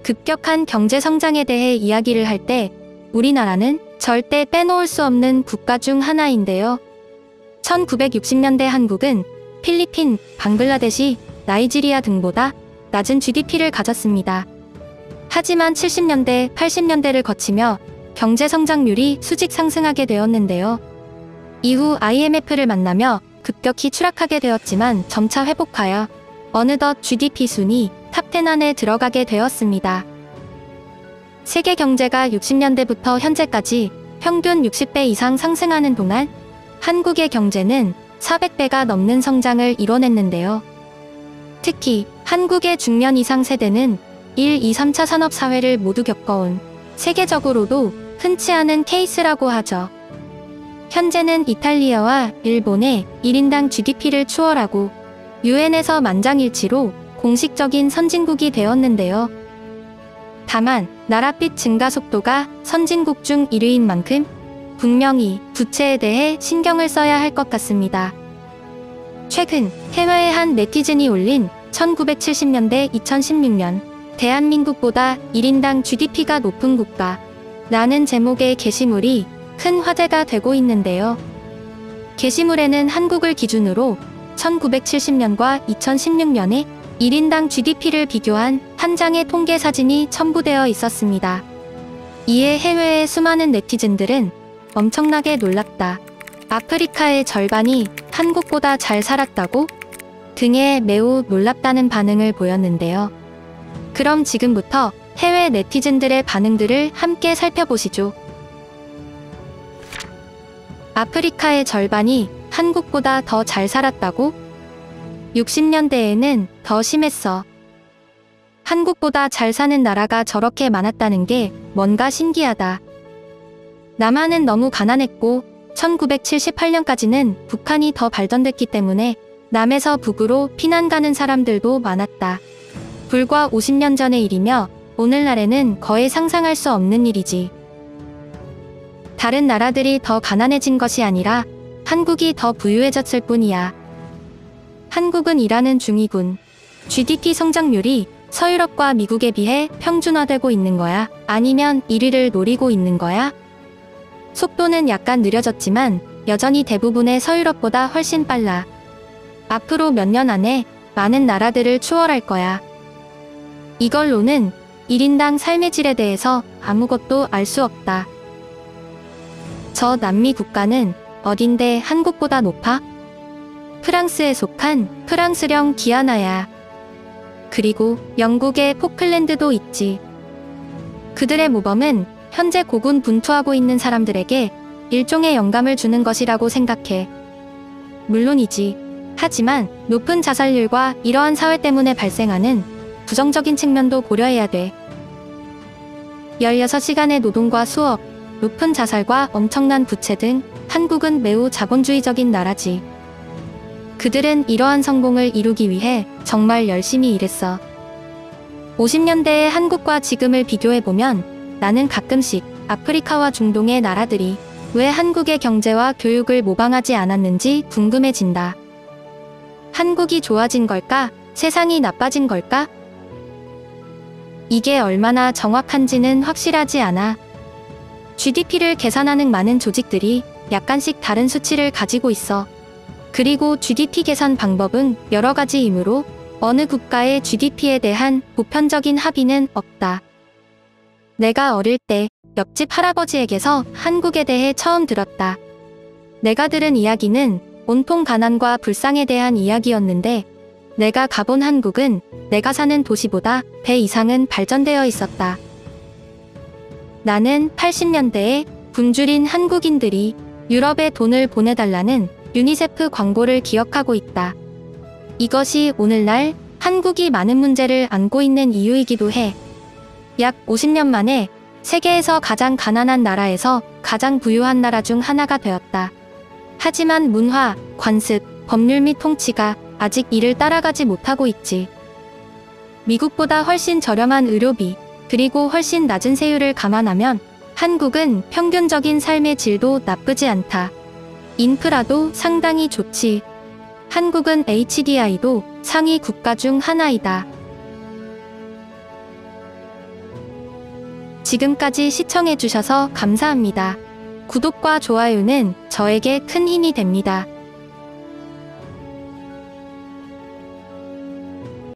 급격한 경제 성장에 대해 이야기를 할 때 우리나라는 절대 빼놓을 수 없는 국가 중 하나인데요. 1960년대 한국은 필리핀, 방글라데시, 나이지리아 등보다 낮은 GDP를 가졌습니다. 하지만 70년대, 80년대를 거치며 경제 성장률이 수직 상승하게 되었는데요. 이후 IMF를 만나며 급격히 추락하게 되었지만 점차 회복하여 어느덧 GDP 순위 탑10 안에 들어가게 되었습니다. 세계 경제가 60년대부터 현재까지 평균 60배 이상 상승하는 동안 한국의 경제는 400배가 넘는 성장을 이뤄냈는데요. 특히 한국의 중년 이상 세대는 1, 2, 3차 산업사회를 모두 겪어온 세계적으로도 흔치 않은 케이스라고 하죠. 현재는 이탈리아와 일본의 1인당 GDP를 추월하고 유엔에서 만장일치로 공식적인 선진국이 되었는데요. 다만 나랏빛 증가 속도가 선진국 중 1위인 만큼 분명히 부채에 대해 신경을 써야 할 것 같습니다. 최근 해외의 한 네티즌이 올린 1970년대 2016년 대한민국보다 1인당 GDP가 높은 국가 라는 제목의 게시물이 큰 화제가 되고 있는데요. 게시물에는 한국을 기준으로 1970년과 2016년에 1인당 GDP를 비교한 한 장의 통계 사진이 첨부되어 있었습니다. 이에 해외의 수많은 네티즌들은 엄청나게 놀랐다. 아프리카의 절반이 한국보다 잘 살았다고? 등의 매우 놀랍다는 반응을 보였는데요. 그럼 지금부터 해외 네티즌들의 반응들을 함께 살펴보시죠. 아프리카의 절반이 한국보다 더 잘 살았다고? 60년대에는 더 심했어. 한국보다 잘 사는 나라가 저렇게 많았다는 게 뭔가 신기하다. 남한은 너무 가난했고 1978년까지는 북한이 더 발전됐기 때문에 남에서 북으로 피난 가는 사람들도 많았다. 불과 50년 전의 일이며 오늘날에는 거의 상상할 수 없는 일이지. 다른 나라들이 더 가난해진 것이 아니라 한국이 더 부유해졌을 뿐이야. 한국은 일하는 중이군. GDP 성장률이 서유럽과 미국에 비해 평준화되고 있는 거야? 아니면 1위를 노리고 있는 거야? 속도는 약간 느려졌지만 여전히 대부분의 서유럽보다 훨씬 빨라. 앞으로 몇 년 안에 많은 나라들을 추월할 거야. 이걸로는 1인당 삶의 질에 대해서 아무것도 알 수 없다. 저 남미 국가는 어딘데 한국보다 높아? 프랑스에 속한 프랑스령 기아나야. 그리고 영국의 포클랜드도 있지. 그들의 모범은 현재 고군분투하고 있는 사람들에게 일종의 영감을 주는 것이라고 생각해. 물론이지. 하지만 높은 자살률과 이러한 사회 때문에 발생하는 부정적인 측면도 고려해야 돼. 16시간의 노동과 수업, 높은 자살과 엄청난 부채 등 한국은 매우 자본주의적인 나라지. 그들은 이러한 성공을 이루기 위해 정말 열심히 일했어. 50년대의 한국과 지금을 비교해보면 나는 가끔씩 아프리카와 중동의 나라들이 왜 한국의 경제와 교육을 모방하지 않았는지 궁금해진다. 한국이 좋아진 걸까? 세상이 나빠진 걸까? 이게 얼마나 정확한지는 확실하지 않아. GDP를 계산하는 많은 조직들이 약간씩 다른 수치를 가지고 있어. 그리고 GDP 계산 방법은 여러 가지이므로 어느 국가의 GDP에 대한 보편적인 합의는 없다. 내가 어릴 때 옆집 할아버지에게서 한국에 대해 처음 들었다. 내가 들은 이야기는 온통 가난과 불쌍에 대한 이야기였는데 내가 가본 한국은 내가 사는 도시보다 배 이상은 발전되어 있었다. 나는 80년대에 굶주린 한국인들이 유럽에 돈을 보내달라는 유니세프 광고를 기억하고 있다. 이것이 오늘날 한국이 많은 문제를 안고 있는 이유이기도 해. 약 50년 만에 세계에서 가장 가난한 나라에서 가장 부유한 나라 중 하나가 되었다. 하지만 문화, 관습, 법률 및 통치가 아직 이를 따라가지 못하고 있지. 미국보다 훨씬 저렴한 의료비, 그리고 훨씬 낮은 세율을 감안하면 한국은 평균적인 삶의 질도 나쁘지 않다. 인프라도 상당히 좋지. 한국은 HDI도 상위 국가 중 하나이다. 지금까지 시청해주셔서 감사합니다. 구독과 좋아요는 저에게 큰 힘이 됩니다.